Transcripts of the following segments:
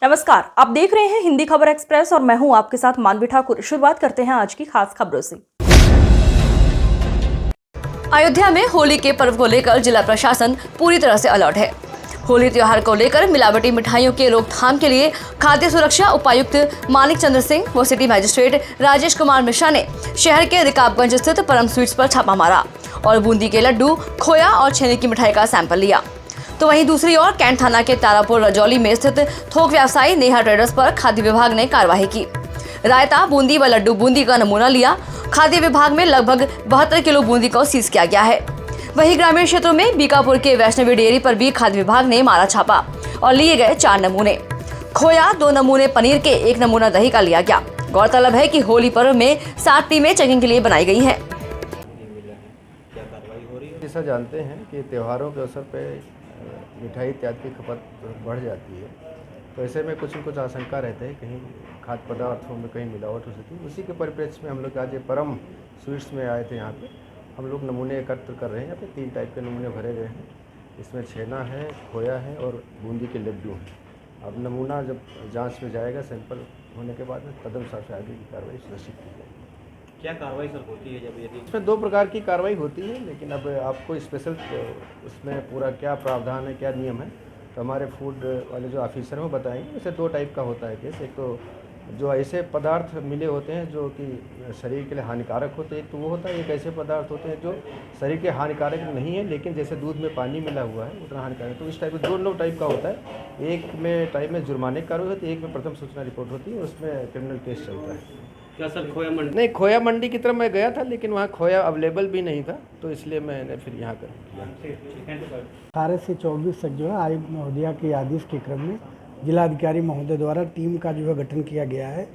नमस्कार, आप देख रहे हैं हिंदी खबर एक्सप्रेस और मैं हूं आपके साथ मानवी ठाकुर। शुरुआत करते हैं आज की खास खबरों से। अयोध्या में होली के पर्व को लेकर जिला प्रशासन पूरी तरह से अलर्ट है। होली त्योहार को लेकर मिलावटी मिठाइयों के रोकथाम के लिए खाद्य सुरक्षा उपायुक्त मानिक चंद्र सिंह व सिटी मजिस्ट्रेट राजेश कुमार मिश्रा ने शहर के रिकाबगंज स्थित परम स्वीट्स पर छापा मारा और बूंदी के लड्डू, खोया और छेने की मिठाई का सैंपल लिया। तो वहीं दूसरी ओर कैंट थाना के तारापुर रजौली में स्थित थोक व्यवसायी नेहा ट्रेडर्स पर खाद्य विभाग ने कार्रवाई की। रायता, बूंदी व लड्डू बूंदी का नमूना लिया। खाद्य विभाग में लगभग 72 किलो बूंदी को सीज किया गया है। वहीं ग्रामीण क्षेत्रों में बीकापुर के वैष्णवी डेयरी पर भी खाद्य विभाग ने मारा छापा और लिए गए 4 नमूने खोया, 2 नमूने पनीर के, 1 नमूना दही का लिया गया। गौरतलब है कि होली पर्व में 7 टीमें चेकिंग के लिए बनाई गई हैं। जैसा जानते हैं कि त्योहारों के अवसर पर मिठाई इत्यादि की खपत बढ़ जाती है, तो ऐसे में कुछ न कुछ आशंका रहते हैं कहीं खाद्य पदार्थों में कहीं मिलावट हो सकती है। उसी के परिप्रेक्ष्य में हम लोग आज ये परम स्वीट्स में आए थे। यहाँ पे हम लोग नमूने एकत्र कर रहे हैं। यहाँ पे 3 टाइप के नमूने भरे गए हैं। इसमें छेना है, खोया है और बूंदी के लड्डू हैं। अब नमूना जब जाँच में जाएगा, सैंपल होने के बाद में तदनुसार से आगे की कार्रवाई सुनिश्चित की जाएगी। क्या कार्रवाई सर होती है जब यदि इसमें 2 प्रकार की कार्रवाई होती है, लेकिन अब आपको स्पेशल उसमें पूरा क्या प्रावधान है, क्या नियम है, तो हमारे फूड वाले जो ऑफिसर हैं वो बताएंगे। इसे 2 टाइप का होता है केस। एक तो जो ऐसे पदार्थ मिले होते हैं जो कि शरीर के लिए हानिकारक होते हैं, एक तो वो होता है। एक ऐसे पदार्थ होते हैं जो शरीर के हानिकारक नहीं है, लेकिन जैसे दूध में पानी मिला हुआ है उतना हानिकारक। तो इस टाइप का 2 टाइप का होता है। एक में टाइप में जुर्माने की कार्रवाई होती है, एक में प्रथम सूचना रिपोर्ट होती है, उसमें क्रिमिनल केस चलता है। क्या सर खोया मंडी? नहीं, खोया मंडी की तरफ मैं गया था, लेकिन वहाँ खोया अवेलेबल भी नहीं था, तो इसलिए मैंने फिर यहाँ कर किया। 18 से 24 तक जो है आयुक्त महोदया के आदेश के क्रम में जिलाधिकारी महोदय द्वारा टीम का जो है गठन किया गया है।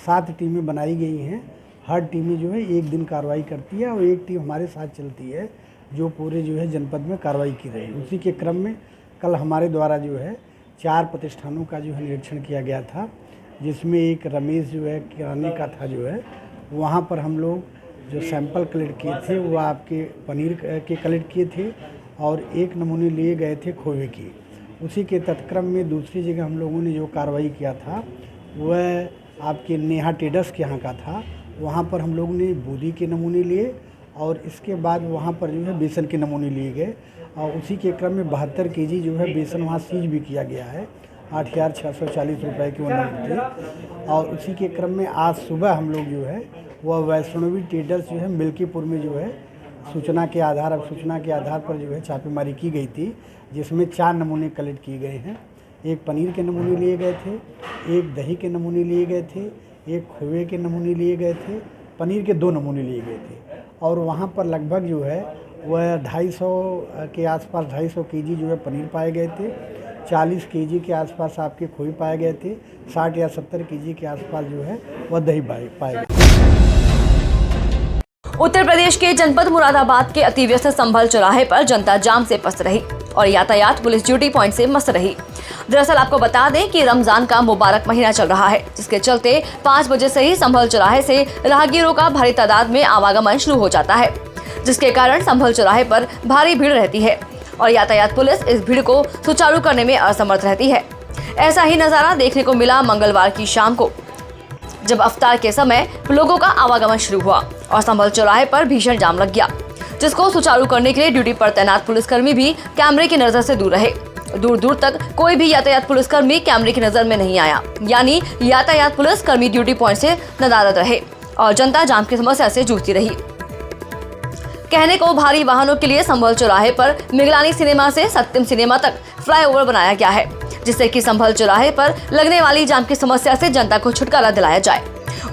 7 टीमें बनाई गई हैं। हर टीमें जो है एक दिन कार्रवाई करती है और एक टीम हमारे साथ चलती है जो पूरे जो है जनपद में कार्रवाई की रही। उसी के क्रम में कल हमारे द्वारा जो है 4 प्रतिष्ठानों का जो है निरीक्षण किया गया था, जिसमें एक रमेश जो है किराने का था जो है, वहाँ पर हम लोग जो सैंपल कलेक्ट किए थे वो आपके पनीर के कलेक्ट किए थे और 1 नमूने लिए गए थे खोए की। उसी के तत्क्रम में दूसरी जगह हम लोगों ने जो कार्रवाई किया था वह आपके नेहा ट्रेडर्स के यहाँ का था। वहाँ पर हम लोगों ने बूंदी के नमूने लिए और इसके बाद वहाँ पर जो है बेसन के नमूने लिए गए और उसी के क्रम में 72 केजी जो है बेसन वहाँ सीज भी किया गया है। 8,640 रुपये के वो नोट थे। और उसी के क्रम में आज सुबह हम लोग जो है वह वैष्णवी ट्रेडर्स जो है मिल्कीपुर में जो है सूचना के आधार पर जो है छापेमारी की गई थी, जिसमें 4 नमूने कलेक्ट किए गए हैं। एक पनीर के नमूने लिए गए थे, एक दही के नमूने लिए गए थे, एक खोए के नमूने लिए गए थे, पनीर के 2 नमूने लिए गए थे। और वहाँ पर लगभग जो है वह 250 के आसपास 250 केजी जो है पनीर पाए गए थे। 40 केजी के आसपास आपके खोए पाए गए थे। 60 या 70 केजी के आसपास जो है वह दही पाए गए। उत्तर प्रदेश के जनपद मुरादाबाद के अति व्यस्त संभल चौराहे पर जनता जाम से पस्त रही और यातायात पुलिस ड्यूटी पॉइंट से मस्त रही। दरअसल आपको बता दें कि रमजान का मुबारक महीना चल रहा है, जिसके चलते 5 बजे से ही संभल चौराहे से राहगीरों का भारी तादाद में आवागमन शुरू हो जाता है, जिसके कारण संभल चौराहे पर भारी भीड़ रहती है और यातायात पुलिस इस भीड़ को सुचारू करने में असमर्थ रहती है। ऐसा ही नजारा देखने को मिला मंगलवार की शाम को, जब अफ्तार के समय लोगों का आवागमन शुरू हुआ और संभल चौराहे पर भीषण जाम लग गया, जिसको सुचारू करने के लिए ड्यूटी पर तैनात पुलिसकर्मी भी कैमरे की नजर से दूर रहे। दूर दूर तक कोई भी यातायात पुलिसकर्मी कैमरे की नजर में नहीं आया, यानी यातायात पुलिसकर्मी ड्यूटी पॉइंट से नदारद रहे और जनता जाम की समस्या से जूझती रही। कहने को भारी वाहनों के लिए संभल चौराहे पर मिगलानी सिनेमा से सत्यम सिनेमा तक फ्लाईओवर बनाया गया है, जिससे कि संभल चौराहे पर लगने वाली जाम की समस्या से जनता को छुटकारा दिलाया जाए।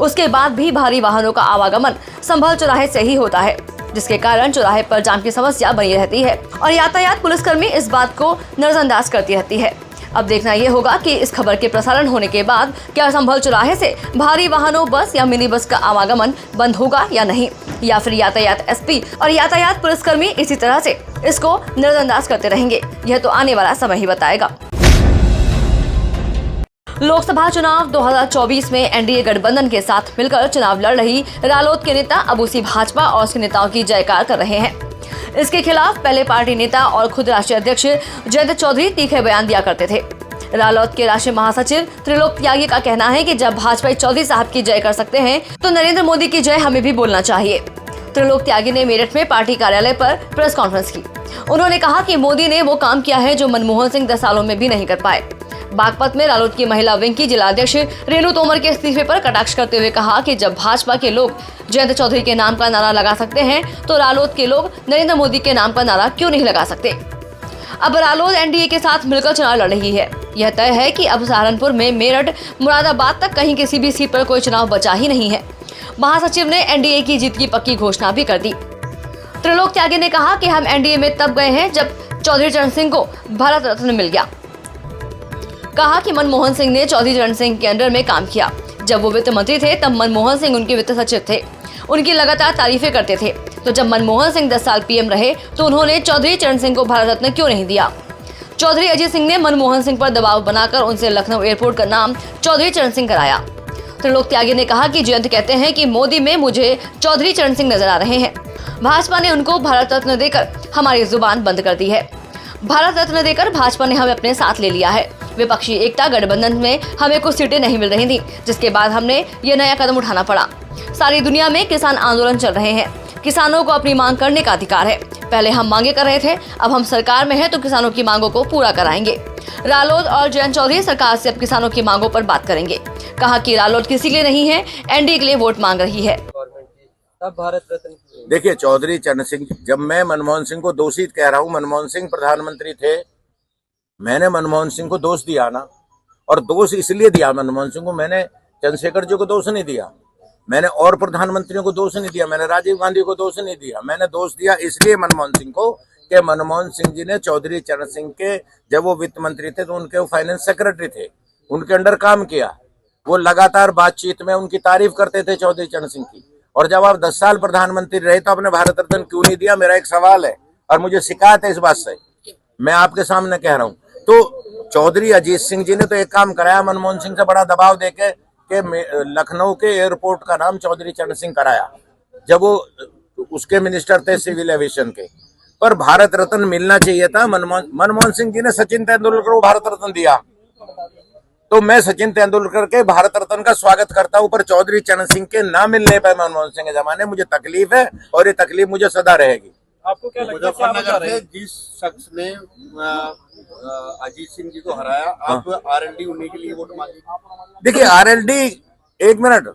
उसके बाद भी भारी वाहनों का आवागमन संभल चौराहे से ही होता है, जिसके कारण चौराहे पर जाम की समस्या बनी रहती है और यातायात पुलिसकर्मी इस बात को नजरअंदाज करती रहती है। अब देखना ये होगा कि इस खबर के प्रसारण होने के बाद क्या संभल चौराहे से भारी वाहनों, बस या मिनी बस का आवागमन बंद होगा या नहीं, या फिर यातायात एसपी और यातायात पुलिसकर्मी इसी तरह से इसको नजरअंदाज करते रहेंगे। यह तो आने वाला समय ही बताएगा। लोकसभा चुनाव 2024 में एनडीए गठबंधन के साथ मिलकर चुनाव लड़ रही रालोद के नेता अबूसी भाजपा और उसके नेताओं की जयकार कर रहे हैं। इसके खिलाफ पहले पार्टी नेता और खुद राष्ट्रीय अध्यक्ष जयंत चौधरी तीखे बयान दिया करते थे, रालोद के राष्ट्रीय महासचिव त्रिलोक त्यागी का कहना है कि जब भाजपा चौधरी साहब की जय कर सकते हैं तो नरेंद्र मोदी की जय हमें भी बोलना चाहिए। त्रिलोक त्यागी ने मेरठ में पार्टी कार्यालय पर प्रेस कॉन्फ्रेंस की। उन्होंने कहा कि मोदी ने वो काम किया है जो मनमोहन सिंह 10 सालों में भी नहीं कर पाए। बागपत में रालोद की महिला विंग की जिलाध्यक्ष रेणु तोमर के इस्तीफे पर कटाक्ष करते हुए कहा कि जब भाजपा के लोग जयंत चौधरी के नाम का नारा लगा सकते हैं तो रालोद के लोग नरेंद्र मोदी के नाम का नारा क्यों नहीं लगा सकते। अब रालोद एनडीए के साथ मिलकर चुनाव लड़ रही है। यह तय है कि अब सहारनपुर में मेरठ मुरादाबाद तक कहीं किसी भी सीट पर कोई चुनाव बचा ही नहीं है। महासचिव ने एनडीए की जीत की पक्की घोषणा भी कर दी। त्रिलोक त्यागी ने कहा कि हम एनडीए में तब गए हैं जब चौधरी चरण सिंह को भारत रत्न मिल गया। कहा कि मनमोहन सिंह ने चौधरी चरण सिंह के अंडर में काम किया। जब वो वित्त मंत्री थे तब मनमोहन सिंह उनके वित्त सचिव थे, उनकी लगातार तारीफें करते थे। तो जब मनमोहन सिंह 10 साल पीएम रहे तो उन्होंने चौधरी चरण सिंह को भारत रत्न क्यों नहीं दिया। चौधरी अजीत सिंह ने मनमोहन सिंह पर दबाव बनाकर उनसे लखनऊ एयरपोर्ट का नाम चौधरी चरण सिंह कराया। त्रिलोक त्यागी ने कहा कि जयंत कहते हैं कि मोदी में मुझे चौधरी चरण सिंह नजर आ रहे हैं। भाजपा ने उनको भारत रत्न देकर हमारी जुबान बंद कर दी है। भारत रत्न देकर भाजपा ने हमें अपने साथ ले लिया है। विपक्षी एकता गठबंधन में हमें कुछ सीटें नहीं मिल रही थी, जिसके बाद हमने ये नया कदम उठाना पड़ा। सारी दुनिया में किसान आंदोलन चल रहे हैं। किसानों को अपनी मांग करने का अधिकार है। पहले हम मांगे कर रहे थे, अब हम सरकार में हैं तो किसानों की मांगों को पूरा कराएंगे। रालोद और जयंत चौधरी सरकार से अब किसानों की मांगों पर बात करेंगे। कहा कि रालोद किसी के लिए नहीं है, एनडीए के लिए वोट मांग रही है। देखिए, चौधरी चरण सिंह, जब मैं मनमोहन सिंह को दोषी कह रहा हूँ, मनमोहन सिंह प्रधानमंत्री थे, मैंने मनमोहन सिंह को दोष दिया ना, और दोष इसलिए दिया मनमोहन सिंह को, मैंने चंद्रशेखर जी को दोष नहीं दिया, मैंने और प्रधानमंत्रियों को दोष नहीं दिया, मैंने राजीव गांधी को दोष नहीं दिया। मैंने दोष दिया इसलिए मनमोहन सिंह को कि मनमोहन सिंह जी ने चौधरी चरण सिंह के, जब वो वित्त मंत्री थे तो उनके वो फाइनेंस सेक्रेटरी थे, उनके अंडर काम किया। वो लगातार बातचीत में उनकी तारीफ करते थे चौधरी चरण सिंह की। और जब आप 10 साल प्रधानमंत्री रहे तो आपने भारत रत्न क्यों नहीं दिया? मेरा एक सवाल है और मुझे शिकायत है इस बात से, मैं आपके सामने कह रहा हूँ। तो चौधरी अजीत सिंह जी ने तो एक काम कराया, मनमोहन सिंह से बड़ा दबाव देके कि लखनऊ के एयरपोर्ट का नाम चौधरी चरण सिंह कराया, जब वो उसके मिनिस्टर थे सिविल एविएशन के। पर भारत रत्न मिलना चाहिए था। मनमोहन सिंह जी ने सचिन तेंदुलकर को भारत रत्न दिया, तो मैं सचिन तेंदुलकर के भारत रत्न का स्वागत करता हूं। पर चौधरी चरण सिंह के ना मिलने पर मनमोहन सिंह के जमाने मुझे तकलीफ है और ये तकलीफ मुझे सदा रहेगी। आपको क्या लगता है मुजफ्फरनगर से जिस शख्स ने अजीत सिंह जी को हराया, आप आरएलडी उन्हीं के लिए वोट मांगे? देखिए, आरएलडी, एक मिनट,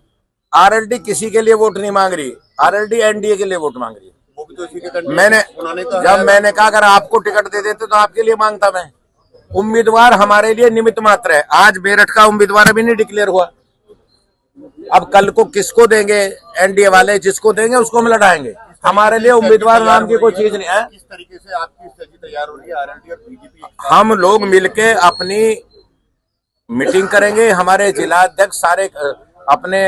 आरएलडी किसी के लिए वोट नहीं मांग रही, आरएलडी एनडीए के लिए वोट मांग रही है। वो भी तो इसी के मैंने जब मैंने कहा अगर आपको टिकट दे देते तो आपके लिए मांगता मैं। उम्मीदवार हमारे लिए निमित्त मात्र है। आज मेरठ का उम्मीदवार अभी नहीं डिक्लेयर हुआ, अब कल को किसको देंगे, एनडीए वाले जिसको देंगे उसको हम लड़ाएंगे। हमारे लिए उम्मीदवार नाम की कोई चीज नहीं है। किस तरीके से आपकी स्थिति तैयार हो रही है आरएलडी और बीजेपी? हम लोग मिलके अपनी मीटिंग करेंगे, हमारे जिला अध्यक्ष सारे अपने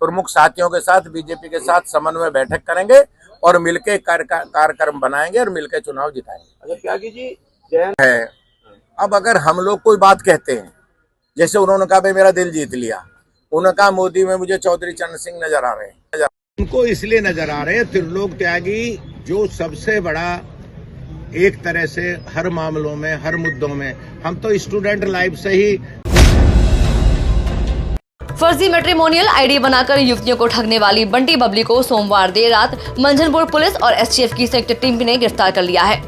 प्रमुख साथियों के साथ, बीजेपी के साथ समन्वय बैठक करेंगे और मिलके कार्यक्रम बनाएंगे और मिलके चुनाव जिताएंगे। त्यागी जी जयंत है, अब अगर हम लोग कोई बात कहते हैं, जैसे उन्होंने कहा भाई मेरा दिल जीत लिया, उन्होंने कहा मोदी में मुझे चौधरी चरण सिंह नजर आ रहे हैं। उनको इसलिए नजर आ रहे हैं, त्रिलोक त्यागी जो सबसे बड़ा एक तरह से हर मामलों में, हर मुद्दों में, हम तो स्टूडेंट लाइफ से ही फर्जी मैट्रिमोनियल आईडी बनाकर युवतियों को ठगने वाली बंटी बबली को सोमवार देर रात मंझनपुर पुलिस और एसटीएफ की संयुक्त टीम ने गिरफ्तार कर लिया है।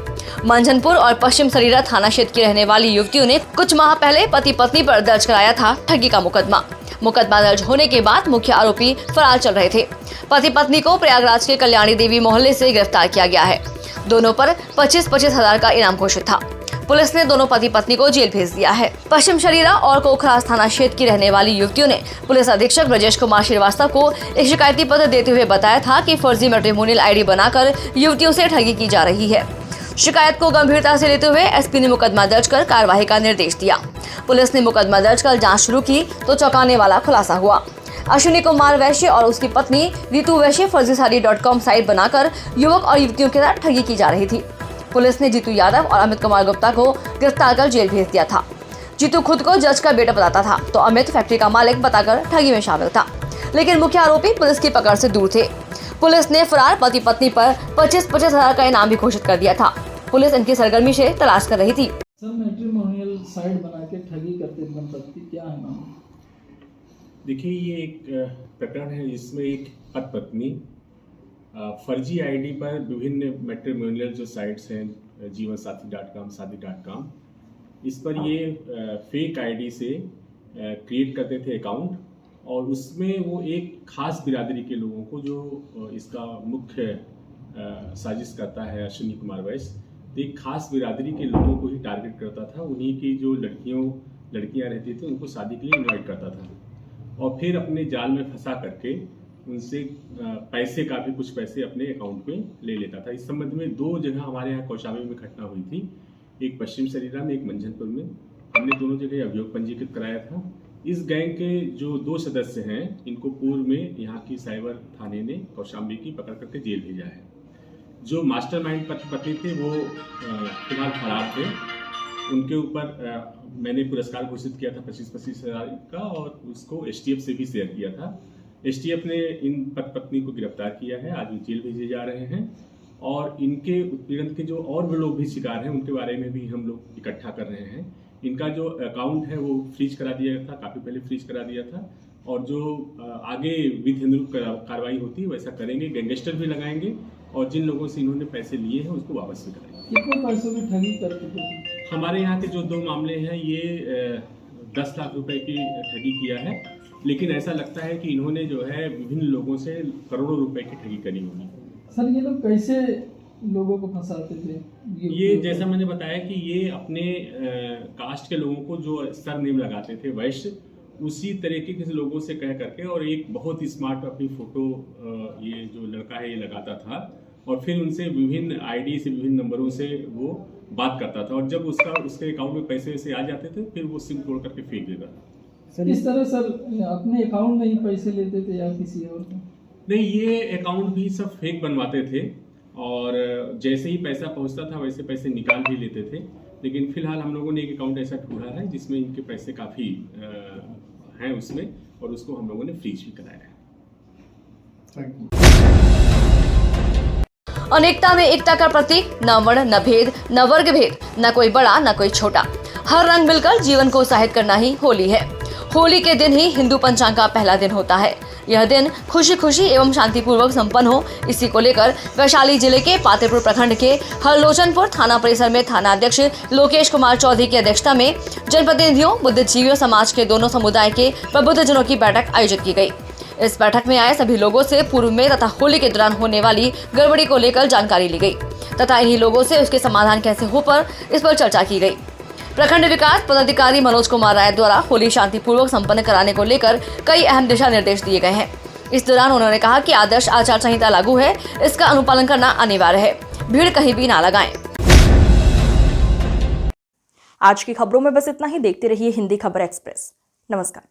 मंझनपुर और पश्चिम सरीरा थाना क्षेत्र की रहने वाली युवतियों ने कुछ माह पहले पति पत्नी पर दर्ज कराया था ठगी का मुकदमा। मुकदमा दर्ज होने के बाद मुख्य आरोपी फरार चल रहे थे। पति पत्नी को प्रयागराज के कल्याणी देवी मोहल्ले से गिरफ्तार किया गया है। दोनों पर 25-25 हजार का इनाम घोषित था। पुलिस ने दोनों पति पत्नी को जेल भेज दिया है। पश्चिम शरीरा और कोखरास थाना क्षेत्र की रहने वाली युवतियों ने पुलिस अधीक्षक ब्रजेश कुमार श्रीवास्तव को एक शिकायती पत्र देते हुए बताया था कि फर्जी मैट्रिमोनियल आईडी बनाकर युवतियों से ठगी की जा रही है। शिकायत को गंभीरता से लेते हुए एसपी ने मुकदमा दर्ज कर कार्रवाई का निर्देश दिया। पुलिस ने मुकदमा दर्ज कर जांच शुरू की तो चौंकाने वाला खुलासा हुआ। अश्विनी कुमार वैश्य और उसकी पत्नी रीतू वैश्य फर्जीसाड़ी.com साइट बनाकर युवक और युवतियों के साथ ठगी की जा रही थी। पुलिस ने जीतू यादव और अमित कुमार गुप्ता को गिरफ्तार कर जेल भेज दिया था। जीतू खुद को जज का बेटा बताता था तो अमित फैक्ट्री का मालिक बताकर ठगी में शामिल था, लेकिन मुख्य आरोपी पुलिस की पकड़ से दूर थे। पुलिस ने फरार पति पत्नी पर 25-25 हजार का इनाम भी घोषित कर दिया था। पुलिस इनकी सरगर्मी से तलाश कर रही थी। सर मैट्रिमोनियल साइट बना के ठगी करते दंपति, क्या है मामला? देखिए, ये एक प्रकरण है जिसमें एक पति पत्नी फर्जी आईडी पर विभिन्न मैट्रिमोनियल जो साइट्स हैं, जीवनसाथी.com, शादी.com, इस पर ये फेक आईडी से क्रिएट करते थे अकाउंट, और उसमें वो एक खास बिरादरी के लोगों को, जो इसका मुख्य साजिश करता है अश्विनी कुमार वैश्य, तो एक खास बिरादरी के लोगों को ही टारगेट करता था। उन्हीं की जो लड़कियां रहती थी उनको शादी के लिए इन्वाइट करता था, और फिर अपने जाल में फंसा करके उनसे पैसे का भी कुछ पैसे अपने अकाउंट में ले लेता था। इस संबंध में 2 जगह हमारे यहाँ कौशाम्बी में घटना हुई थी, एक पश्चिम सरीरा में, एक मंझनपुर में। हमने दोनों जगह अभियोग पंजीकृत कराया था। इस गैंग के जो 2 सदस्य हैं, इनको पूर्व में यहाँ की साइबर थाने ने कौशाम्बी की पकड़ करके जेल भेजा है। जो मास्टरमाइंड पति थे वो फिलहाल फरार थे। उनके ऊपर मैंने पुरस्कार घोषित किया था 25-25 हज़ार का, और उसको एसटीएफ से भी शेयर किया था। एसटीएफ ने इन पत्नी को गिरफ्तार किया है, आज वो जेल भेजे जा रहे हैं, और इनके उत्पीड़न के जो और भी लोग भी शिकार हैं उनके बारे में भी हम लोग इकट्ठा कर रहे हैं। इनका जो अकाउंट है वो फ्रीज करा दिया था, काफ़ी पहले फ्रीज करा दिया था, और जो आगे विधिनुरूप कार्रवाई होती है वैसा करेंगे। गैंगस्टर भी लगाएंगे, और जिन लोगों से इन्होंने पैसे लिए हैं उसको वापस भी कराएंगे। कितने पैसों की ठगी करते थे? हमारे यहाँ के जो 2 मामले हैं, ये 10 लाख रुपए की ठगी किया है, लेकिन ऐसा लगता है कि इन्होंने जो है विभिन्न लोगों से करोड़ों रुपए की ठगी करी होगी। सर, ये लोग कैसे लोगों को फंसाते थे? ये जैसा मैंने बताया कि ये अपने कास्ट के लोगों को जो सरनेम लगाते थे वैश्य, उसी तरीके के लोगों से कह करके, और एक बहुत ही स्मार्ट अपनी फोटो ये जो लड़का है ये लगाता था, और फिर उनसे विभिन्न आईडी से, विभिन्न नंबरों से वो बात करता था, और जब उसके अकाउंट में पैसे वैसे आ जाते थे फिर वो सिम तोड़ करके फेंक देता था। सर, इस तरह सर अपने अकाउंट में ही पैसे लेते थे या किसी और को? नहीं, ये अकाउंट भी सब फेक बनवाते थे, और जैसे ही पैसा पहुंचता था वैसे पैसे निकाल भी लेते थे। लेकिन फिलहाल हम लोगों ने एक अकाउंट ऐसा ढूंढा है जिसमें इनके पैसे काफ़ी हैं उसमें, और उसको हम लोगों ने फ्रीज भी कराया है। अनेकता में एकता का प्रतीक, न वर्ण, न भेद, न वर्ग भेद, न कोई बड़ा न कोई छोटा, हर रंग मिलकर जीवन को उत्साहित करना ही होली है। होली के दिन ही हिंदू पंचांग का पहला दिन होता है। यह दिन खुशी खुशी एवं शांतिपूर्वक संपन्न हो, इसी को लेकर वैशाली जिले के पातेपुर प्रखंड के हरलोचनपुर थाना परिसर में थाना अध्यक्ष लोकेश कुमार चौधरी की अध्यक्षता में जनप्रतिनिधियों, बुद्धिजीवियों समाज के दोनों समुदाय के प्रबुद्धजनों की बैठक आयोजित की गई। इस बैठक में आए सभी लोगों से पूर्व में तथा होली के दौरान होने वाली गड़बड़ी को लेकर जानकारी ली गई तथा इन्हीं लोगों से उसके समाधान कैसे हो पर इस पर चर्चा की गई। प्रखंड विकास पदाधिकारी मनोज कुमार राय द्वारा होली शांतिपूर्वक संपन्न कराने को लेकर कई अहम दिशा निर्देश दिए गए हैं। इस दौरान उन्होंने कहा कि आदर्श आचार संहिता लागू है, इसका अनुपालन करना अनिवार्य है, भीड़ कहीं भी ना लगाएं। आज की खबरों में बस इतना ही। देखते रहिए हिंदी खबर एक्सप्रेस। नमस्कार।